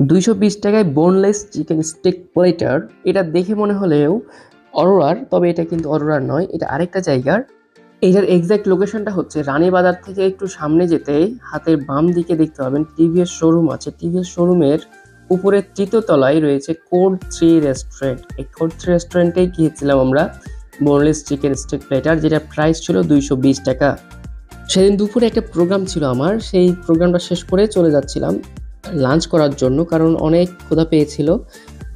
220 টাকায় boneless chicken stake platter. এটা দেখে মনে হলেও অরোরার, তবে এটা কিন্তু অরোরার নয়, এটা আরেকটা জায়গার। এটার এক্সাক্ট লোকেশনটা হচ্ছে রানীবাজার থেকে একটু সামনে যেতেই হাতের বাম দিকে দেখতে পাবেন টিভিএস শোরুম আছে। টিভিএস শোরুমের উপরে তৃতীয় তলায় রয়েছে কোড 3 রেস্টুরেন্ট। এই কোড 3 রেস্টুরেন্টেই গিয়েছিলাম আমরা বোনলেস চিকেন স্টেক প্লেটার, যেটা প্রাইস ছিল 220 টাকা। সেদিন দুপুরে একটা প্রোগ্রাম ছিল আমার, সেই প্রোগ্রামটা শেষ করে চলে যাচ্ছিলাম লাঞ্চ করার জন্য, কারণ অনেক ক্ষুধা পেয়েছিল।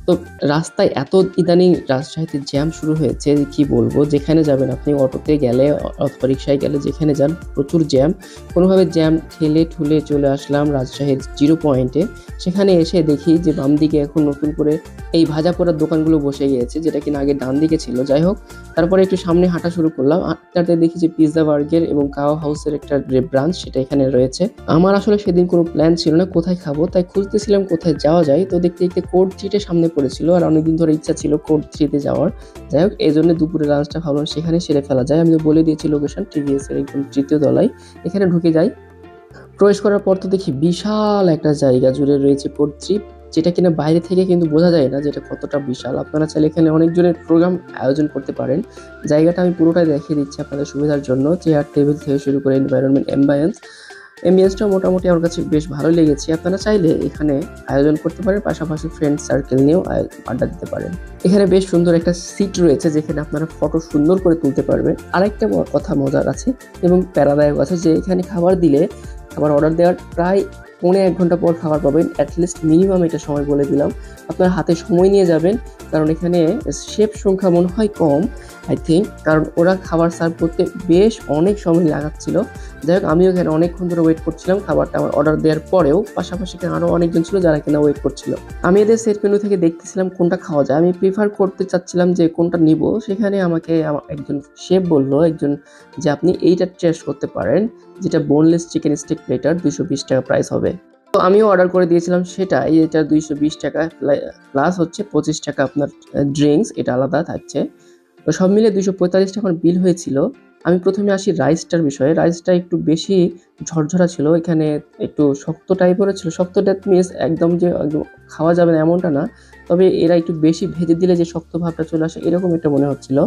তো রাস্তায় এত ইদানিং রাজশাহীতে জ্যাম শুরু হয়েছে যে কি বলবো, যেখানে যাবেন আপনি অটোতে গেলে অথবা রিক্সায় গেলে যেখানে যান প্রচুর জ্যাম। কোনোভাবে জ্যাম ঠেলে ঠুলে চলে আসলাম রাজশাহীর 0 পয়েন্টে। সেখানে এসে দেখি যে বাম দিকে এখন নতুন করে এই ভাজা পোড়ার দোকানগুলো বসে গিয়েছে, যেটা কিনা আগে ডান দিকে ছিল। যাই হোক, তারপরে একটু সামনে হাঁটা শুরু করলাম। হাঁটতে দেখি যে পিৎজা বার্গার এবং কাওয়া হাউসের একটা ব্রাঞ্চ সেটা এখানে রয়েছে। আমার আসলে সেদিন কোনো প্ল্যান ছিল না কোথায় খাবো, তাই খুঁজতেছিলাম কোথায় যাওয়া যায়। তো দেখতে দেখতে কোড 3 সামনে পড়েছিল, আর অনেকদিন ধরে ইচ্ছা ছিল কোড 3 যাওয়ার। যাই হোক, এই জন্য দুপুরে লাঞ্চটা ভাবলাম সেখানে সেরে ফেলা যায়। আমি তো বলে দিয়েছি লোকেশন, টিভিএস এর একদম তৃতীয় তলায়। এখানে ঢুকে যাই। প্রবেশ করার পর তো দেখি বিশাল একটা জায়গা জুড়ে রয়েছে কোড 3, যেটা কিনা বাইরে থেকে কিন্তু বোঝা যায় না যেটা কতটা বিশাল। আপনারা চাইলে এখানে অনেকজনের প্রোগ্রাম আয়োজন করতে পারেন। জায়গাটা আমি পুরোটাই দেখিয়ে দিচ্ছি আপনাদের সুবিধার জন্য। চেয়ার টেবিল থেকে শুরু করে এনভায়রনমেন্ট, অ্যাম্বিয়েন্সটা মোটামুটি আমার কাছে বেশ ভালো লেগেছে। আপনারা চাইলে এখানে আয়োজন করতে পারেন, পাশাপাশি ফ্রেন্ড সার্কেল নিয়েও আড্ডা দিতে পারেন। এখানে বেশ সুন্দর একটা সিট রয়েছে যেখানে আপনারা ফটো সুন্দর করে তুলতে পারবেন। আরেকটা কথা মজার আছে এবং প্যারাদায়ক আছে যে এখানে খাবার দিলে, খাবার অর্ডার দেওয়ার প্রায় 1.5 ঘন্টা পর খাবার পাবেন। অ্যাটলিস্ট মিনিমাম এটা সময় বলে দিলাম। আপনার হাতে সময় নিয়ে যাবেন, কারণ এখানে শেফ সংখ্যা মনে হয় কম, আই থিঙ্ক, কারণ ওরা খাবার সার্ভ করতে বেশ অনেক সময় লাগাচ্ছিল। যাই হোক, আমিও এখানে অনেকক্ষণ ধরে ওয়েট করছিলাম খাবারটা আমার অর্ডার দেওয়ার পরেও। পাশাপাশি এখানে আরও অনেকজন ছিল যারা কিনা ওয়েট করছিল। আমি এদের সেট মেনু থেকে দেখতেছিলাম কোনটা খাওয়া যায়। আমি প্রিফার করতে চাচ্ছিলাম যে কোনটা নিব। সেখানে আমাকে একজন শেফ বললো, যে আপনি এইটা টেস্ট করতে পারেন, যেটা বোনলেস চিকেন স্টেক প্লেটার, 220 টাকা প্রাইস হবে। তো আমিও অর্ডার করে দিয়েছিলাম সেটাই। এটা 220 টাকা প্লাস হচ্ছে 25 টাকা আপনার ড্রিঙ্কস, এটা আলাদা থাকছে। তো সব মিলে 245 টাকা বিল হয়েছিল। আমি প্রথমে আসি রাইসটার বিষয়ে। রাইসটা একটু বেশি ঝরঝরা ছিল, এখানে একটু শক্ত টাইপের ছিল। শক্ত দ্যাট মিনস একদম যে একদম খাওয়া যাবে না এমনটা না, তবে এরা একটু বেশি ভেজে দিলে যে শক্ত ভাবটা চলে আসে এরকম একটা মনে হচ্ছিল।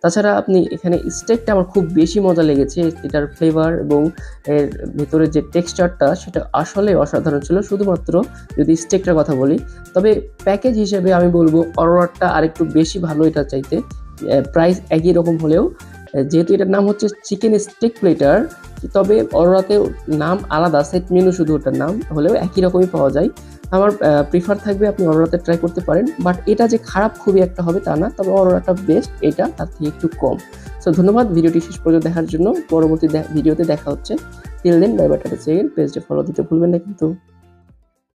তাছাড়া আপনি এখানে স্টেকটা আমার খুব বেশি মজা লেগেছে। এটার ফ্লেভার এবং এর ভেতরে যে টেক্সচারটা সেটা আসলে অসাধারণ ছিল, শুধুমাত্র যদি স্টেকটার কথা বলি। তবে প্যাকেজ হিসেবে আমি বলবো অরোরাটা আরেকটু বেশি ভালো এটার চাইতে। প্রাইস একই রকম হলেও, যেহেতু এটার নাম হচ্ছে চিকেন স্টেক প্লেটার, তবে অরোরাতে নাম আলাদা, সেট মেনু শুধু ওটার নাম হলেও একই রকমই পাওয়া যায়। আমার প্রিফার থাকবে আপনি অরোরাতে ট্রাই করতে পারেন, বাট এটা যে খারাপ খুবই একটা হবে তা না, তবে অরোরাটা বেস্ট, এটা তার থেকে একটু কম। সো ধন্যবাদ ভিডিওটি শেষ পর্যন্ত দেখার জন্য। পরবর্তী ভিডিওতে দেখা হচ্ছে। টিল দেন, বাই বাই, টাটা, পেজটা ফলো দিতে ভুলবেন না কিন্তু।